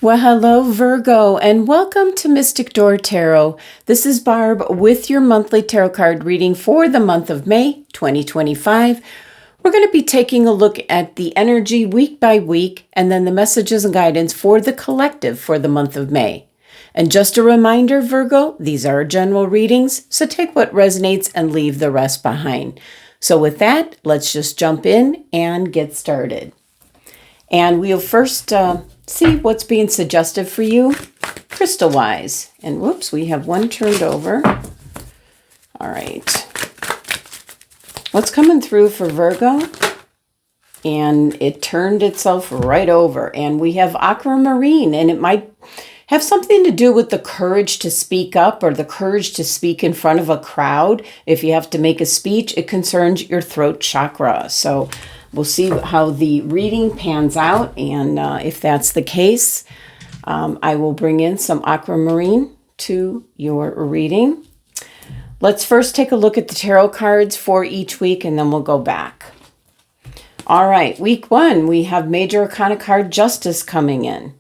Well, hello, Virgo, and welcome to Mystic Door Tarot. This is Barb with your monthly tarot card reading for the month of May 2025. We're going to be taking a look at the energy week by week and then the messages and guidance for the collective for the month of May. And just a reminder, Virgo, these are general readings, so take what resonates and leave the rest behind. So with that, let's just jump in and get started. And we'll first see what's being suggested for you crystal-wise. And whoops, we have one turned over. All right. What's coming through for Virgo? And it turned itself right over. And we have aquamarine, and it might have something to do with the courage to speak up or the courage to speak in front of a crowd. If you have to make a speech, it concerns your throat chakra. So we'll see how the reading pans out, and if that's the case, I will bring in some aquamarine to your reading. Let's first take a look at the tarot cards for each week, and then we'll go back. All right, week 1, we have Major Arcana card Justice coming in.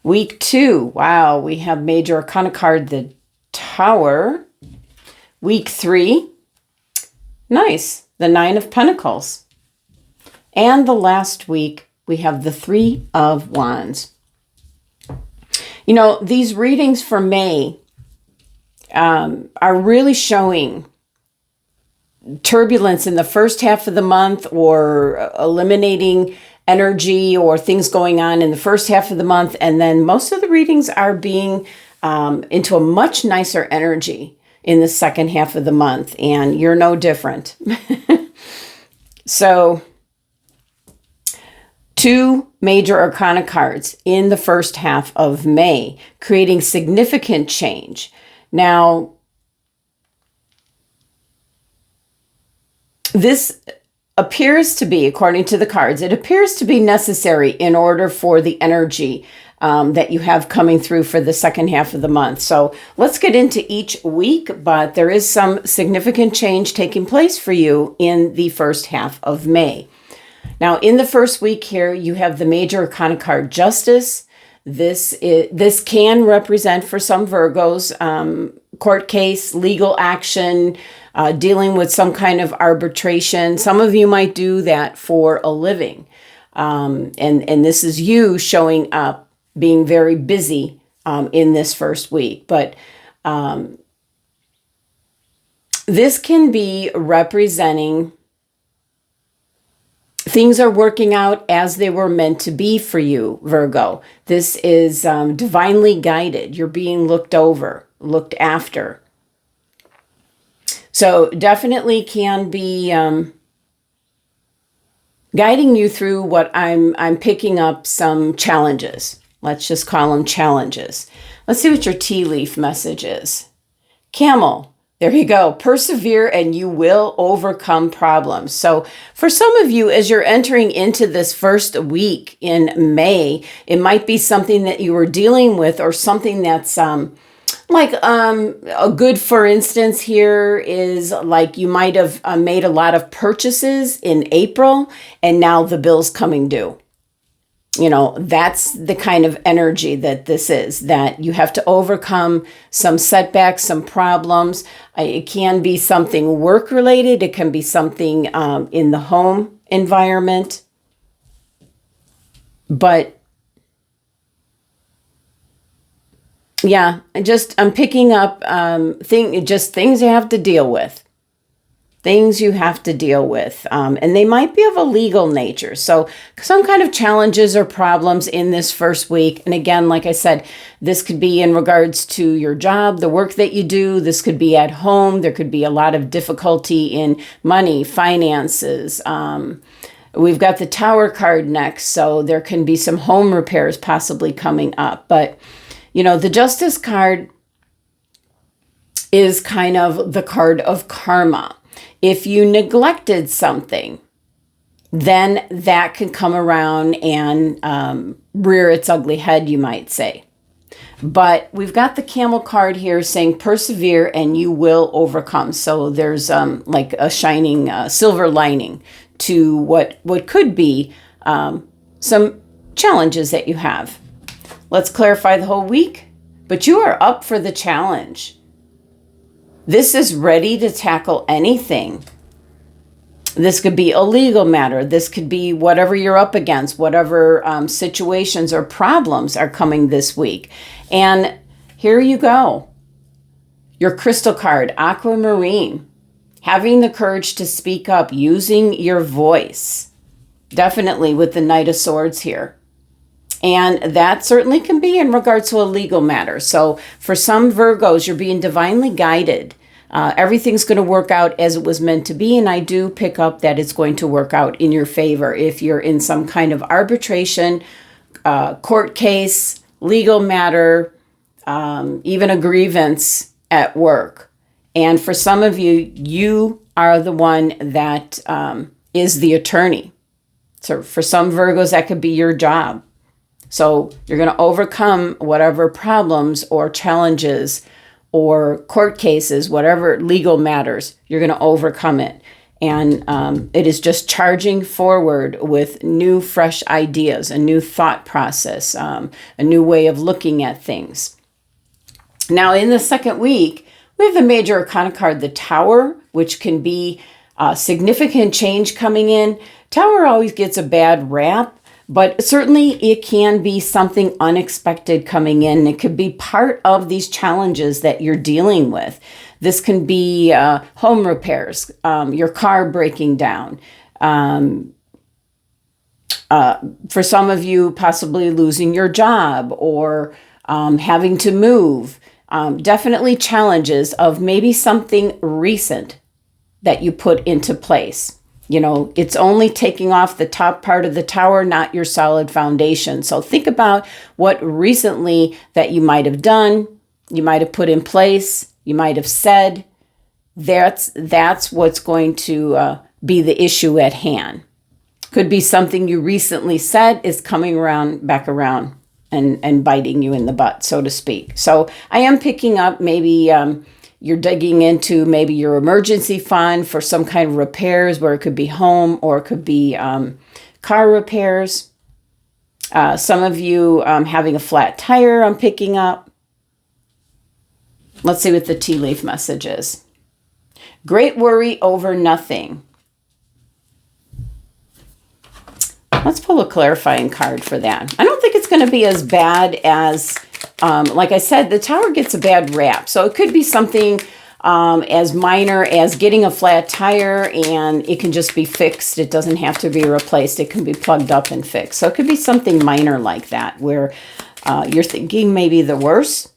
Week 2, wow, we have Major Arcana card the Tower. Week 3, nice, the Nine of Pentacles. And the last week, we have the Three of Wands. You know, these readings for May are really showing turbulence in the first half of the month, or eliminating energy or things going on in the first half of the month. And then most of the readings are being into a much nicer energy in the second half of the month. And you're no different. So 2 Major Arcana cards in the first half of May, creating significant change. Now, this appears to be, according to the cards, it appears to be necessary in order for the energy that you have coming through for the second half of the month. So let's get into each week, but there is some significant change taking place for you in the first half of May. Now, in the first week here, you have the Major Arcana card Justice. This can represent for some Virgos court case, legal action, dealing with some kind of arbitration. Some of you might do that for a living. And this is you showing up, being very busy in this first week. But this can be representing things are working out as they were meant to be for you, Virgo. This is divinely guided. You're being looked over, looked after. So definitely can be guiding you through what I'm picking up some challenges. Let's just call them challenges. Let's see what your tea leaf message is. Camel. There you go. Persevere and you will overcome problems. So for some of you, as you're entering into this first week in May, it might be something that you were dealing with, or something that's like a good, for instance, here is like you might have made a lot of purchases in April and now the bill's coming due. You know, that's the kind of energy that this is, that you have to overcome some setbacks, some problems. It can be something work related. It can be something in the home environment. But yeah, I'm picking up things you have to deal with. Things you have to deal with. And they might be of a legal nature. So some kind of challenges or problems in this first week. And again, like I said, this could be in regards to your job, the work that you do. This could be at home. There could be a lot of difficulty in money, finances. We've got the Tower card next. So there can be some home repairs possibly coming up. But, you know, the Justice card is kind of the card of karma. If you neglected something, then that can come around and rear its ugly head, you might say. But we've got the Camel card here saying persevere and you will overcome. So there's like a shining silver lining to what could be some challenges that you have. Let's clarify the whole week. But you are up for the challenge. This is ready to tackle anything. This could be a legal matter. This could be whatever you're up against, whatever situations or problems are coming this week. And here you go. Your crystal card, aquamarine. Having the courage to speak up, using your voice. Definitely with the Knight of Swords here. And that certainly can be in regards to a legal matter. So for some Virgos, you're being divinely guided. Everything's going to work out as it was meant to be. And I do pick up that it's going to work out in your favor if you're in some kind of arbitration, court case, legal matter, even a grievance at work. And for some of you, you are the one that is the attorney. So for some Virgos, that could be your job. So you're going to overcome whatever problems or challenges or court cases, whatever legal matters, you're going to overcome it. And it is just charging forward with new, fresh ideas, a new thought process, a new way of looking at things. Now, in the second week, we have the major arcana card, the Tower, which can be significant change coming in. Tower always gets a bad rap. But certainly it can be something unexpected coming in. It could be part of these challenges that you're dealing with. This can be home repairs, your car breaking down. For some of you, possibly losing your job or having to move. Definitely challenges of maybe something recent that you put into place. You know, it's only taking off the top part of the tower, not your solid foundation. So think about what recently that you might have done, you might have put in place, you might have said. That's what's going to be the issue at hand. Could be something you recently said is coming back around and biting you in the butt, so to speak. So I am picking up maybe you're digging into maybe your emergency fund for some kind of repairs, where it could be home or it could be car repairs. Some of you having a flat tire I'm picking up. Let's see what the tea leaf message is. Great worry over nothing. Let's pull a clarifying card for that. I don't think it's going to be as bad as... like I said, the tower gets a bad rap. So it could be something as minor as getting a flat tire and it can just be fixed. It doesn't have to be replaced. It can be plugged up and fixed. So it could be something minor like that where you're thinking maybe the worst.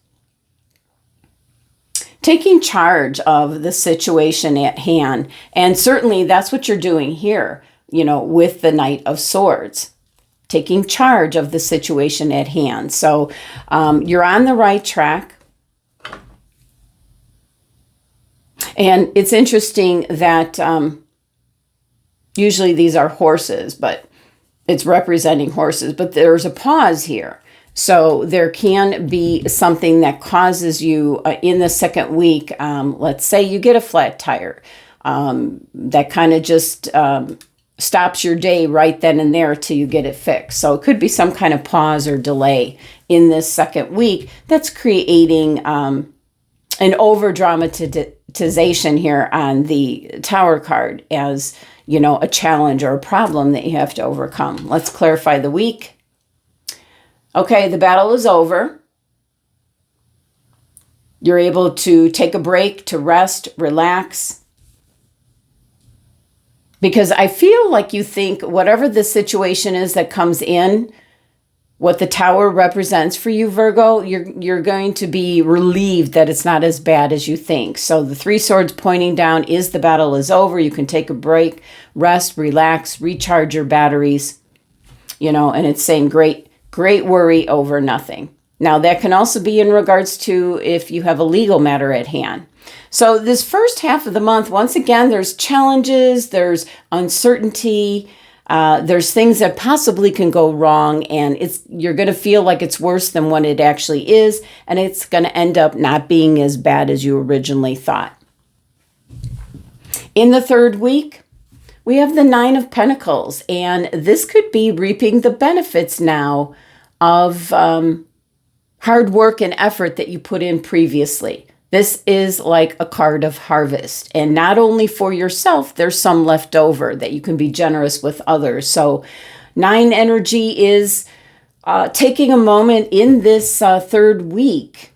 Taking charge of the situation at hand. And certainly that's what you're doing here, you know, with the Knight of Swords. Taking charge of the situation at hand. So you're on the right track. And it's interesting that usually these are horses, but it's representing horses. But there's a pause here. So there can be something that causes you in the second week. Let's say you get a flat tire. That kind of just... stops your day right then and there till you get it fixed. So it could be some kind of pause or delay in this second week that's creating an over-dramatization here on the Tower card as, you know, a challenge or a problem that you have to overcome. Let's clarify the week. Okay, the battle is over. You're able to take a break, to rest, relax. Because I feel like you think whatever the situation is that comes in, what the Tower represents for you, Virgo, you're going to be relieved that it's not as bad as you think. So the Three Swords pointing down is the battle is over. You can take a break, rest, relax, recharge your batteries, you know, and it's saying great worry over nothing. Now that can also be in regards to if you have a legal matter at hand. So this first half of the month, once again, there's challenges, there's uncertainty, there's things that possibly can go wrong, and you're going to feel like it's worse than what it actually is, and it's going to end up not being as bad as you originally thought. In the third week, we have the Nine of Pentacles, and this could be reaping the benefits now of hard work and effort that you put in previously. This is like a card of harvest. And not only for yourself, there's some left over that you can be generous with others. So 9 energy is taking a moment in this third week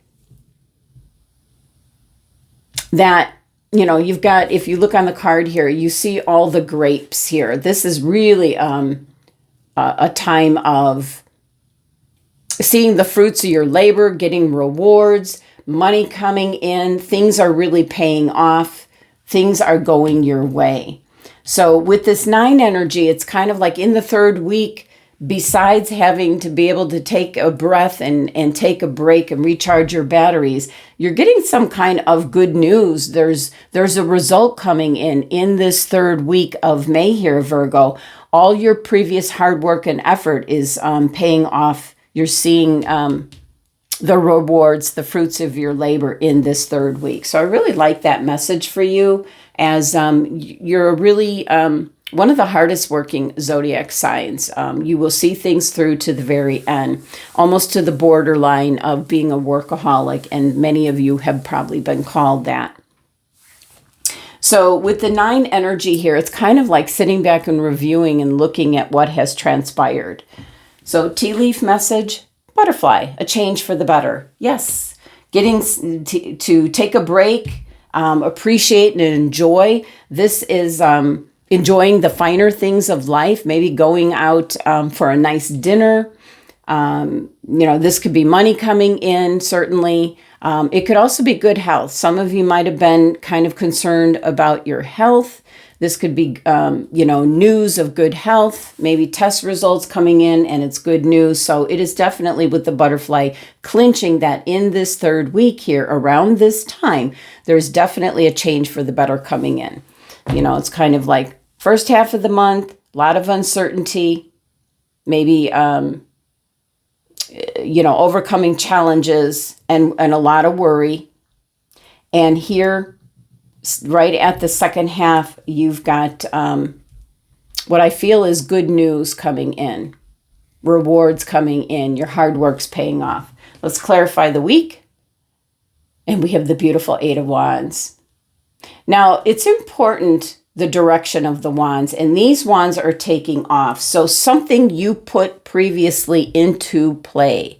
that, you know, you've got, if you look on the card here, you see all the grapes here. This is really a time of seeing the fruits of your labor, getting rewards, money coming in. Things are really paying off. Things are going your way. So with this 9 energy, it's kind of like in the third week, besides having to be able to take a breath and take a break and recharge your batteries, you're getting some kind of good news. There's a result coming in this third week of May here, Virgo. All your previous hard work and effort is paying off. You're seeing the rewards, the fruits of your labor in this third week. So I really like that message for you, as you're really one of the hardest working zodiac signs. You will see things through to the very end, almost to the borderline of being a workaholic, and many of you have probably been called that. So with the 9 energy here, it's kind of like sitting back and reviewing and looking at what has transpired. So tea leaf message, butterfly, a change for the better. Yes, getting to take a break, appreciate and enjoy. This is enjoying the finer things of life, maybe going out for a nice dinner. You know, this could be money coming in, certainly. It could also be good health. Some of you might have been kind of concerned about your health. This could be, you know, news of good health, maybe test results coming in and it's good news. So it is definitely with the butterfly clinching that in this third week here, around this time, there's definitely a change for the better coming in. You know, it's kind of like first half of the month, a lot of uncertainty, maybe, you know, overcoming challenges and a lot of worry. And here, right at the second half, you've got what I feel is good news coming in, rewards coming in, your hard work's paying off. Let's clarify the week. And we have the beautiful 8 of Wands. Now, it's important, the direction of the wands, and these wands are taking off. So something you put previously into play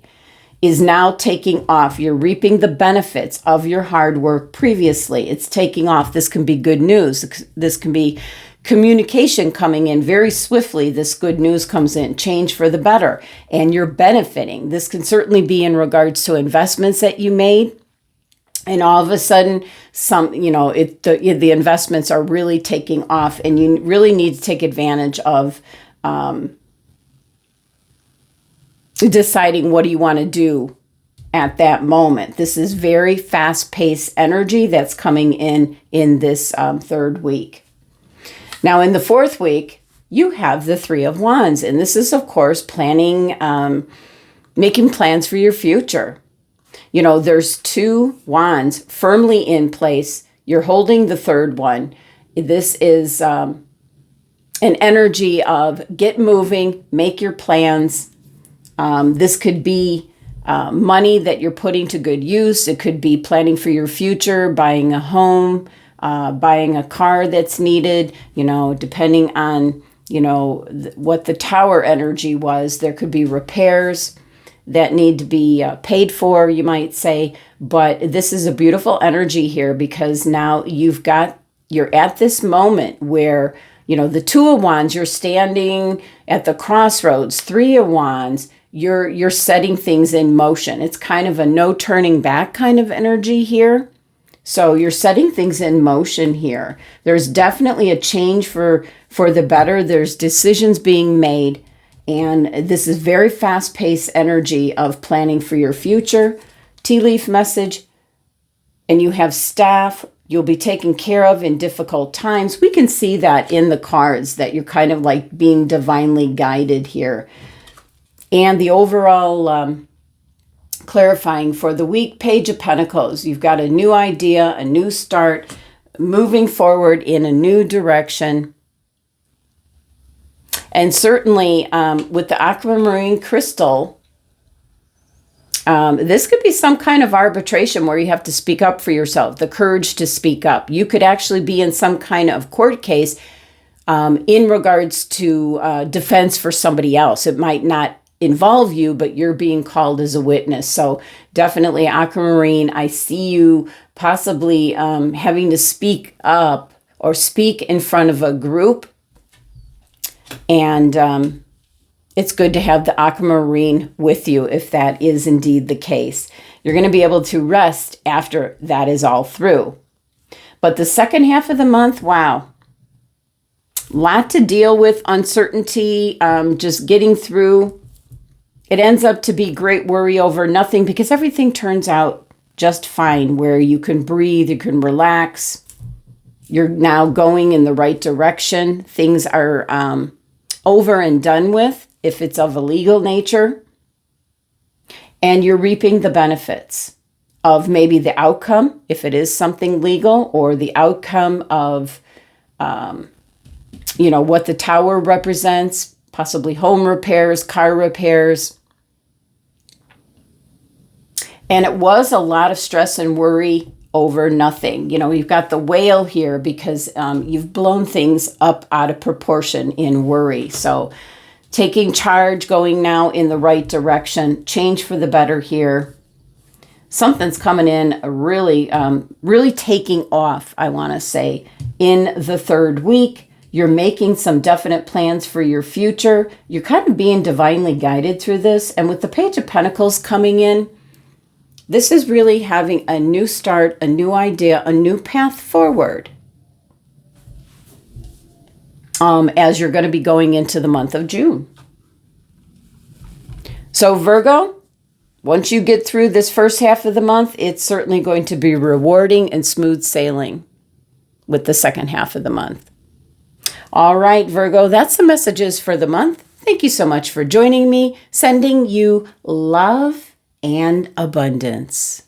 is now taking off. You're reaping the benefits of your hard work previously. It's taking off. This can be good news. This can be communication coming in very swiftly. This good news comes in, change for the better, and you're benefiting. This can certainly be in regards to investments that you made. And all of a sudden, you know, the investments are really taking off, and you really need to take advantage of deciding what do you want to do at that moment. This is very fast-paced energy that's coming in this third week. Now, in the fourth week, you have the 3 of Wands, and this is, of course, planning, making plans for your future. You know, there's 2 wands firmly in place. You're holding the third one. This is an energy of get moving, make your plans. This could be money that you're putting to good use. It could be planning for your future, buying a home, buying a car that's needed, you know, depending on, you know, what the tower energy was. There could be repairs that need to be paid for, you might say. But this is a beautiful energy here, because now you're at this moment where, you know, the 2 of Wands, you're standing at the crossroads. 3 of Wands, you're setting things in motion. It's kind of a no turning back kind of energy here. So you're setting things in motion here. There's definitely a change for the better. There's decisions being made. And this is very fast-paced energy of planning for your future. Tea leaf message. And you have staff you'll be taken care of in difficult times. We can see that in the cards, that you're kind of like being divinely guided here. And the overall clarifying for the week, Page of Pentacles. You've got a new idea, a new start, moving forward in a new direction. And certainly with the aquamarine crystal, This could be some kind of arbitration where you have to speak up for yourself, the courage to speak up. You could actually be in some kind of court case in regards to defense for somebody else. It might not involve you, but you're being called as a witness. So definitely, Aquamarine, I see you possibly having to speak up or speak in front of a group. And it's good to have the Aquamarine with you if that is indeed the case. You're going to be able to rest after that is all through. But the second half of the month, wow. Lot to deal with, uncertainty, just getting through. It ends up to be great worry over nothing because everything turns out just fine, where you can breathe, you can relax. You're now going in the right direction. Things are over and done with if it's of a legal nature. And you're reaping the benefits of maybe the outcome, if it is something legal, or the outcome of, what the tower represents, possibly home repairs, car repairs. And it was a lot of stress and worry over nothing. You've got the whale here because you've blown things up out of proportion in worry. So taking charge, going now in the right direction, change for the better here. Something's coming in really, really taking off, I want to say, in the third week. You're making some definite plans for your future. You're kind of being divinely guided through this. And with the Page of Pentacles coming in, this is really having a new start, a new idea, a new path forward as you're going to be going into the month of June. So Virgo, once you get through this first half of the month, it's certainly going to be rewarding and smooth sailing with the second half of the month. All right, Virgo, that's the messages for the month. Thank you so much for joining me. Sending you love and abundance.